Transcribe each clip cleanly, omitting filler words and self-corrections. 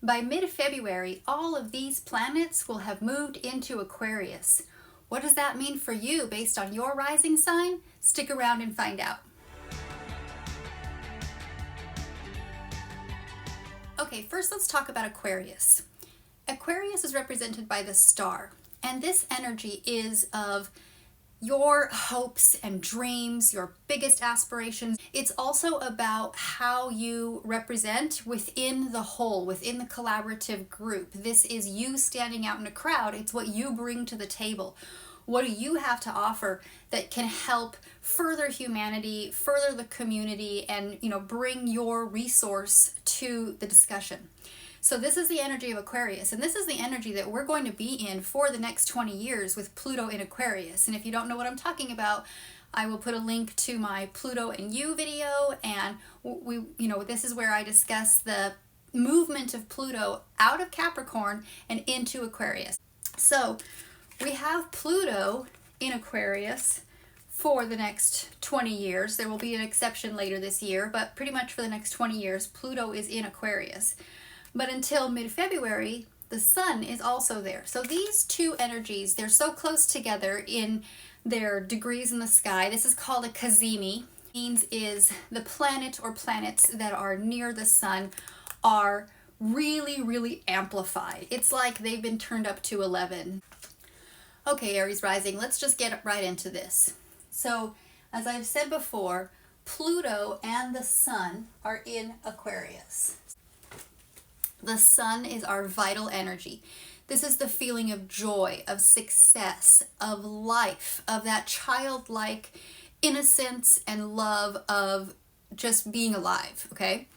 By mid-February, all of these planets will have moved into Aquarius. What does that mean for you based on your rising sign? Stick around and find out. Okay, first let's talk about Aquarius. Aquarius is represented by the star, and this energy is of your hopes and dreams, your biggest aspirations. It's also about how you represent within the whole, within the collaborative group. This is you standing out in a crowd. It's what you bring to the table. What do you have to offer that can help further humanity, further the community, and bring your resource to the discussion? So this is the energy of Aquarius, and this is the energy that we're going to be in for the next 20 years with Pluto in Aquarius. And if you don't know what I'm talking about, I will put a link to my Pluto and You video, and this is where I discuss the movement of Pluto out of Capricorn and into Aquarius. So we have Pluto in Aquarius for the next 20 years. There will be an exception later this year, but pretty much for the next 20 years, Pluto is in Aquarius. But until mid-February, the sun is also there. So these two energies, they're so close together in their degrees in the sky. This is called a cazimi. Means is the planet or planets that are near the sun are really, really amplified. It's like they've been turned up to 11. Okay, Aries Rising, let's just get right into this. So, as I've said before, Pluto and the sun are in Aquarius. The sun is our vital energy. This is the feeling of joy, of success, of life, of that childlike innocence and love of just being alive, okay?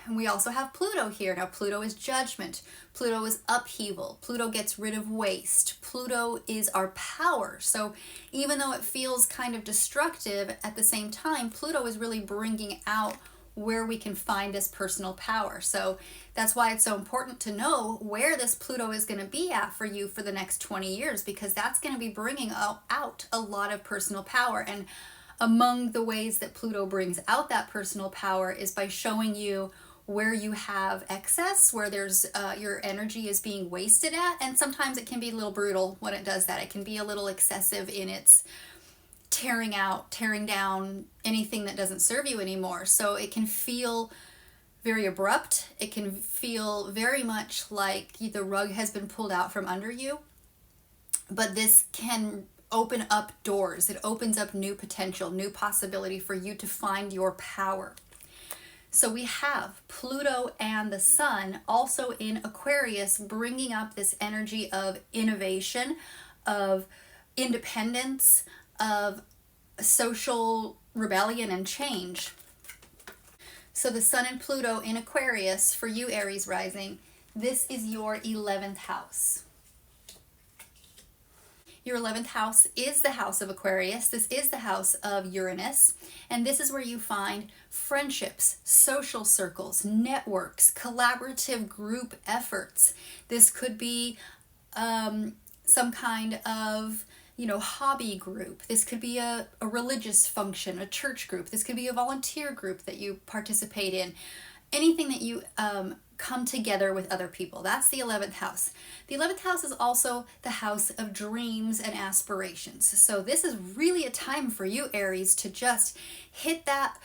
And we also have Pluto here. Now, Pluto is judgment. Pluto is upheaval. Pluto gets rid of waste. Pluto is our power. So even though it feels kind of destructive, at the same time, Pluto is really bringing out where we can find this personal power. So that's why it's so important to know where this Pluto is going to be at for you for the next 20 years, because that's going to be bringing out a lot of personal power. And among the ways that Pluto brings out that personal power is by showing you where you have excess, where there's your energy is being wasted at. And sometimes it can be a little brutal when it does that. It can be a little excessive in its tearing down anything that doesn't serve you anymore. So it can feel very abrupt. It can feel very much like the rug has been pulled out from under you. But this can open up doors. It opens up new potential, new possibility for you to find your power. So we have Pluto and the sun also in Aquarius, bringing up this energy of innovation, of independence, of social rebellion and change. So the sun and Pluto in Aquarius, for you Aries Rising, this is your 11th house. Your 11th house is the house of Aquarius. This is the house of Uranus. And this is where you find friendships, social circles, networks, collaborative group efforts. This could be some kind of hobby group. This could be a religious function, a church group. This could be a volunteer group that you participate in. Anything that you come together with other people. That's the 11th house. The 11th house is also the house of dreams and aspirations. So this is really a time for you, Aries, to just hit that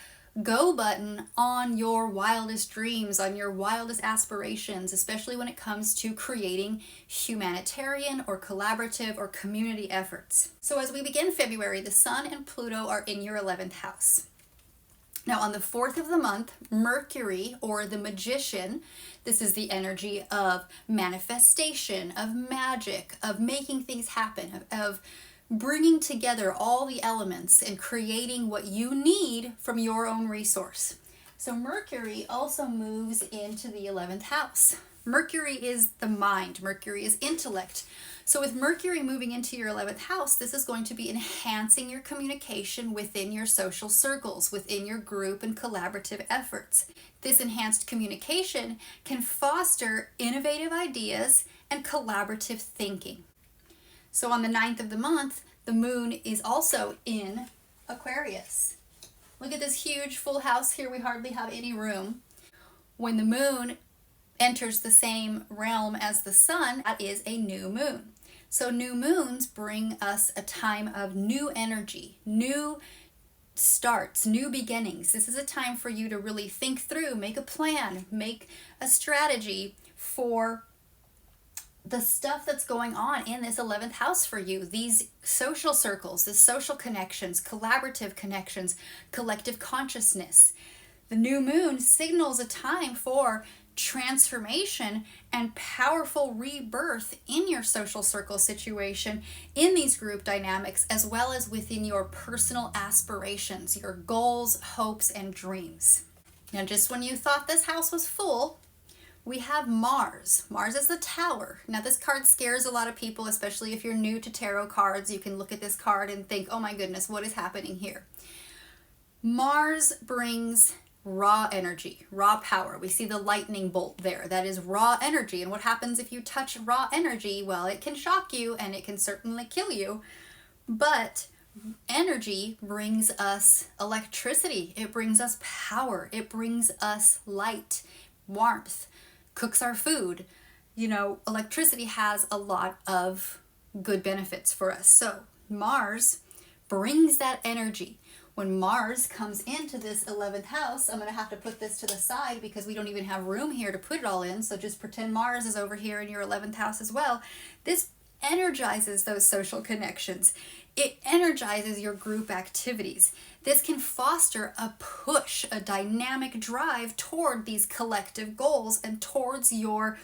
go button on your wildest dreams, on your wildest aspirations, especially when it comes to creating humanitarian or collaborative or community efforts. So as we begin February, the sun and Pluto are in your 11th house. Now on the 4th of the month, Mercury, or the magician, this is the energy of manifestation, of magic, of making things happen, of bringing together all the elements and creating what you need from your own resource. So Mercury also moves into the 11th house. Mercury is the mind. Mercury is intellect. So with Mercury moving into your 11th house, this is going to be enhancing your communication within your social circles, within your group and collaborative efforts. This enhanced communication can foster innovative ideas and collaborative thinking. So on the 9th of the month, the moon is also in Aquarius. Look at this huge full house here. We hardly have any room. When the moon enters the same realm as the sun, that is a new moon. So new moons bring us a time of new energy, new starts, new beginnings. This is a time for you to really think through, make a plan, make a strategy for the stuff that's going on in this 11th house for you. These social circles, the social connections, collaborative connections, collective consciousness. The new moon signals a time for transformation and powerful rebirth in your social circle situation, in these group dynamics, as well as within your personal aspirations, your goals, hopes, and dreams. Now, just when you thought this house was full, we have Mars. Mars is the Tower. Now, this card scares a lot of people, especially if you're new to tarot cards. You can look at this card and think, oh my goodness, what is happening here? Mars brings raw energy, raw power. We see the lightning bolt there. That is raw energy. And what happens if you touch raw energy? Well, it can shock you and it can certainly kill you. But energy brings us electricity. It brings us power. It brings us light, warmth, cooks our food. You know, electricity has a lot of good benefits for us. So Mars brings that energy. When Mars comes into this 11th house, I'm going to have to put this to the side because we don't even have room here to put it all in. So just pretend Mars is over here in your 11th house as well. This energizes those social connections. It energizes your group activities. This can foster a push, a dynamic drive toward these collective goals and towards your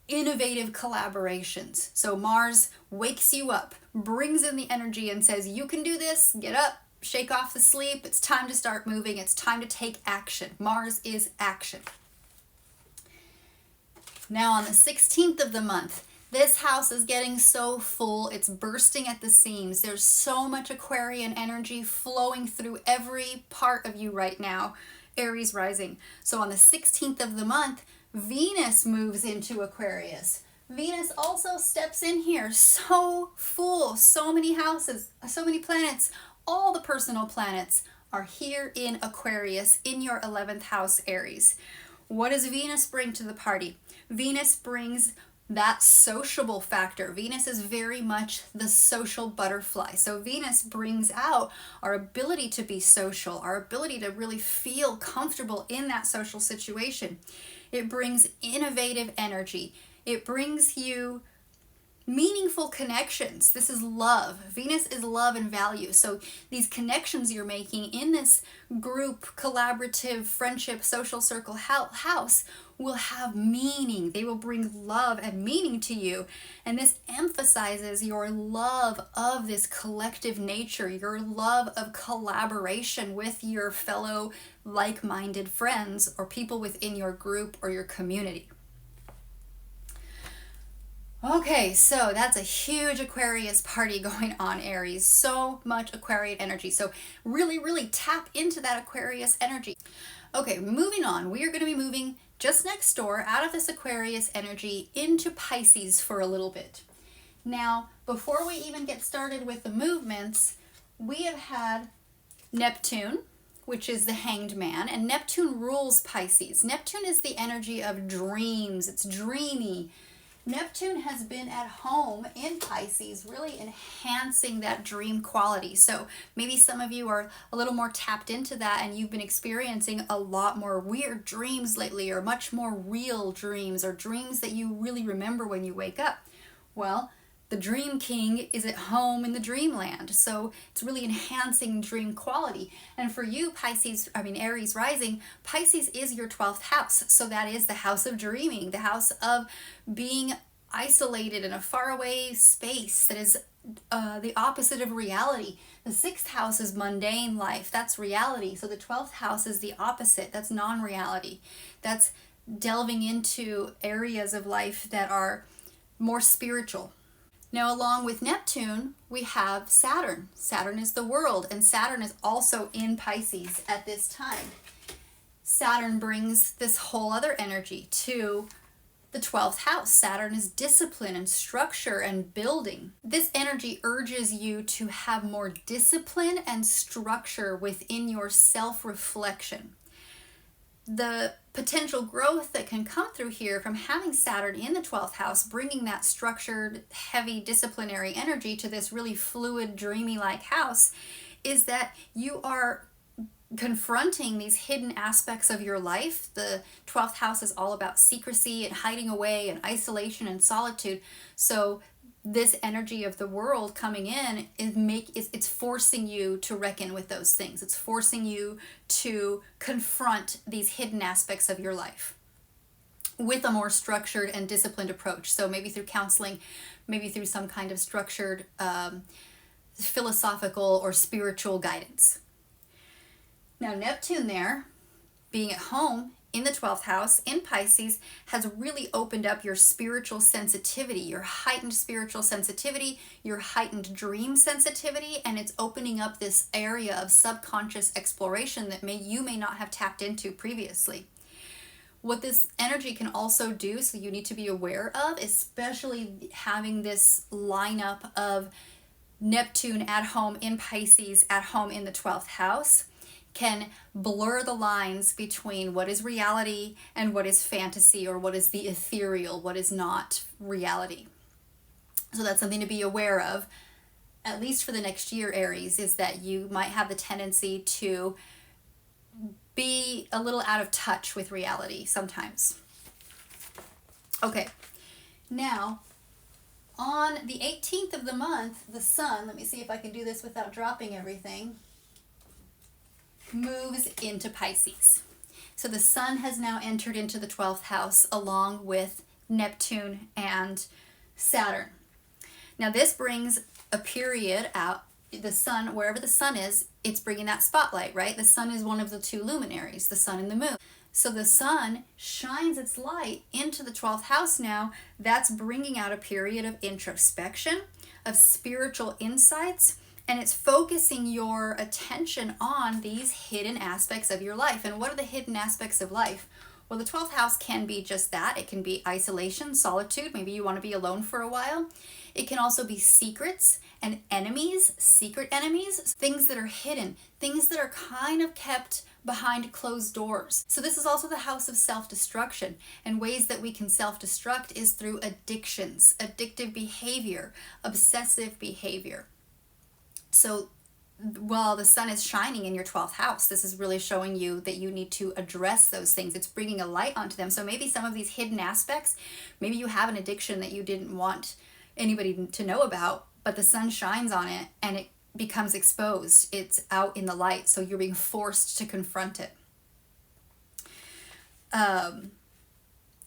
innovative collaborations. So Mars wakes you up, brings in the energy and says, you can do this, get up. Shake off the sleep. It's time to start moving. It's time to take action. Mars is action. Now on the 16th of the month, this house is getting so full. It's bursting at the seams. There's so much Aquarian energy flowing through every part of you right now, Aries rising. So on the 16th of the month, Venus moves into Aquarius. Venus also steps in here. So full. So many houses, so many planets. All the personal planets are here in Aquarius, in your 11th house, Aries. What does Venus bring to the party? Venus brings that sociable factor. Venus is very much the social butterfly. So Venus brings out our ability to be social, our ability to really feel comfortable in that social situation. It brings innovative energy. It brings you meaningful connections. This is love. Venus is love and value. So these connections you're making in this group, collaborative, friendship, social circle house will have meaning. They will bring love and meaning to you. And this emphasizes your love of this collective nature, your love of collaboration with your fellow like-minded friends or people within your group or your community. Okay, so that's a huge Aquarius party going on, Aries. So much Aquarian energy. So really, really tap into that Aquarius energy. Okay, moving on. We are going to be moving just next door out of this Aquarius energy into Pisces for a little bit. Now, before we even get started with the movements, we have had Neptune, which is the Hanged Man, and Neptune rules Pisces. Neptune is the energy of dreams. It's dreamy. Neptune has been at home in Pisces, really enhancing that dream quality. So maybe some of you are a little more tapped into that and you've been experiencing a lot more weird dreams lately, or much more real dreams, or dreams that you really remember when you wake up. Well, the Dream King is at home in the dreamland, so it's really enhancing dream quality. And for you, Aries rising, Pisces is your 12th house. So that is the house of dreaming, the house of being isolated in a faraway space that is the opposite of reality. The 6th house is mundane life. That's reality. So the 12th house is the opposite. That's non-reality. That's delving into areas of life that are more spiritual. Now, along with Neptune, we have Saturn. Saturn is the world, and Saturn is also in Pisces at this time. Saturn brings this whole other energy to the 12th house. Saturn is discipline and structure and building. This energy urges you to have more discipline and structure within your self-reflection. the potential growth that can come through here from having Saturn in the 12th house, bringing that structured, heavy, disciplinary energy to this really fluid, dreamy-like house, is that you are confronting these hidden aspects of your life. The 12th house is all about secrecy and hiding away and isolation and solitude. So this energy of the world coming in it's forcing you to reckon with those things. It's forcing you to confront these hidden aspects of your life with a more structured and disciplined approach. So maybe through counseling, maybe through some kind of structured philosophical or spiritual guidance. Now Neptune there, being at home in the 12th house in Pisces, has really opened up your spiritual sensitivity, your heightened spiritual sensitivity, your heightened dream sensitivity, and it's opening up this area of subconscious exploration that you may not have tapped into previously. What this energy can also do, so you need to be aware of, especially having this lineup of Neptune at home in Pisces, at home in the 12th house, can blur the lines between what is reality and what is fantasy, or what is the ethereal, what is not reality. So that's something to be aware of, at least for the next year, Aries, is that you might have the tendency to be a little out of touch with reality sometimes. Okay, now on the 18th of the month, the sun, let me see if I can do this without dropping everything, moves into Pisces. So the sun has now entered into the 12th house along with Neptune and Saturn. Now this brings a period out, the sun, wherever the sun is, it's bringing that spotlight, right? The sun is one of the two luminaries, the sun and the moon. So the sun shines its light into the 12th house now. That's bringing out a period of introspection, of spiritual insights, and it's focusing your attention on these hidden aspects of your life. And what are the hidden aspects of life? Well, the 12th house can be just that. It can be isolation, solitude. Maybe you want to be alone for a while. It can also be secrets and enemies, secret enemies, things that are hidden, things that are kind of kept behind closed doors. So this is also the house of self-destruction, and ways that we can self-destruct is through addictions, addictive behavior, obsessive behavior. So while the sun is shining in your 12th house, this is really showing you that you need to address those things. It's bringing a light onto them. So maybe some of these hidden aspects, maybe you have an addiction that you didn't want anybody to know about, but the sun shines on it and it becomes exposed. It's out in the light, so you're being forced to confront it.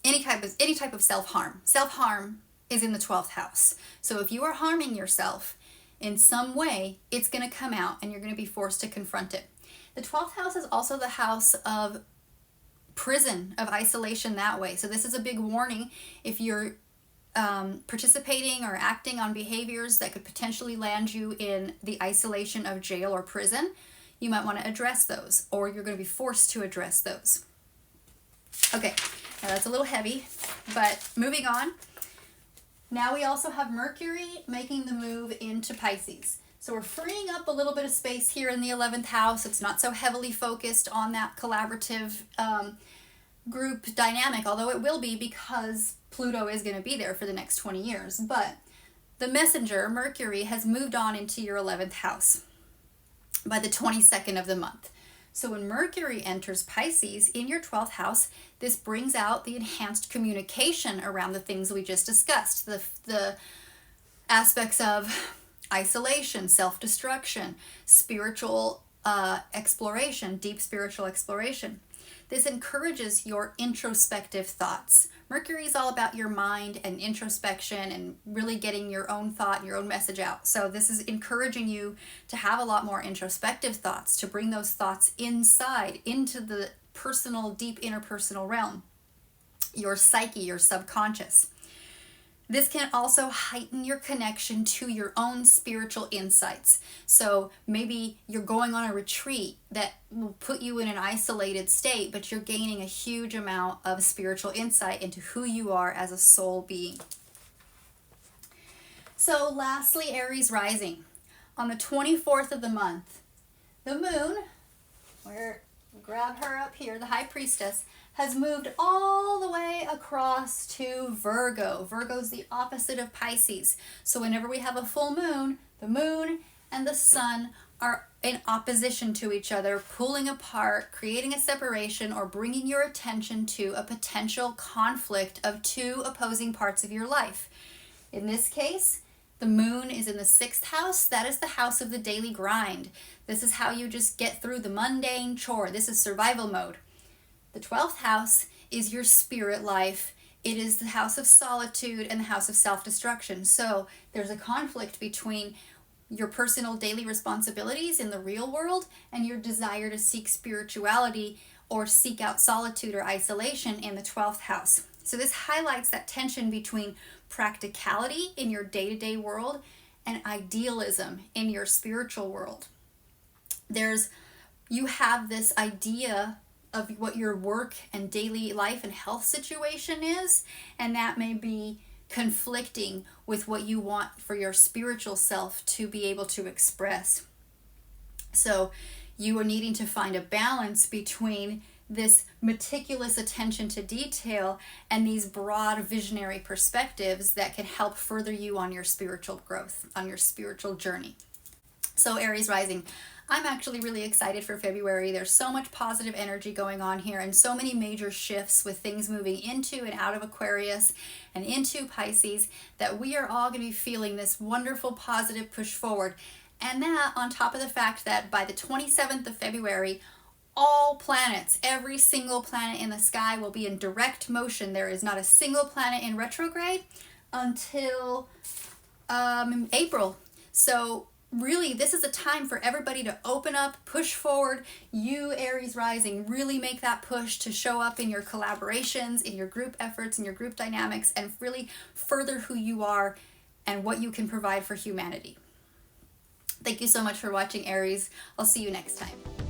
Any type of self-harm. Self-harm is in the 12th house. So if you are harming yourself in some way, it's going to come out and you're going to be forced to confront it. The 12th house is also the house of prison, of isolation that way. So this is a big warning if you're participating or acting on behaviors that could potentially land you in the isolation of jail or prison. You might want to address those, or you're going to be forced to address those. Okay, now that's a little heavy, but moving on. Now we also have Mercury making the move into Pisces. So we're freeing up a little bit of space here in the 11th house. It's not so heavily focused on that collaborative group dynamic, although it will be because Pluto is going to be there for the next 20 years. But the messenger, Mercury, has moved on into your 11th house by the 22nd of the month. So when Mercury enters Pisces in your 12th house, this brings out the enhanced communication around the things we just discussed, the aspects of isolation, self-destruction, spiritual exploration, deep spiritual exploration. This encourages your introspective thoughts. Mercury is all about your mind and introspection and really getting your own thought and your own message out. So this is encouraging you to have a lot more introspective thoughts, to bring those thoughts inside, into the personal, deep interpersonal realm, your psyche, your subconscious. This can also heighten your connection to your own spiritual insights. So maybe you're going on a retreat that will put you in an isolated state, but you're gaining a huge amount of spiritual insight into who you are as a soul being. So lastly, Aries Rising. On the 24th of the month, the moon, Grab her up here. The High Priestess has moved all the way across to Virgo. Virgo's the opposite of Pisces. So whenever we have a full moon, the moon and the sun are in opposition to each other, pulling apart, creating a separation, or bringing your attention to a potential conflict of two opposing parts of your life. In this case, the moon is in the 6th house. That is the house of the daily grind. This is how you just get through the mundane chore. This is survival mode. The 12th house is your spirit life. It is the house of solitude and the house of self-destruction. So there's a conflict between your personal daily responsibilities in the real world and your desire to seek spirituality or seek out solitude or isolation in the 12th house. So this highlights that tension between practicality in your day-to-day world and idealism in your spiritual world. You have this idea of what your work and daily life and health situation is, and that may be conflicting with what you want for your spiritual self to be able to express. So you are needing to find a balance between this meticulous attention to detail and these broad visionary perspectives that can help further you on your spiritual growth, on your spiritual journey. So Aries rising, I'm actually really excited for February. There's so much positive energy going on here and so many major shifts with things moving into and out of Aquarius and into Pisces that we are all going to be feeling this wonderful positive push forward. And that on top of the fact that by the 27th of February, all planets, every single planet in the sky will be in direct motion. There is not a single planet in retrograde until April. So really, this is a time for everybody to open up, push forward. You, Aries rising, really make that push to show up in your collaborations, in your group efforts, in your group dynamics, and really further who you are and what you can provide for humanity. Thank you so much for watching, Aries. I'll see you next time.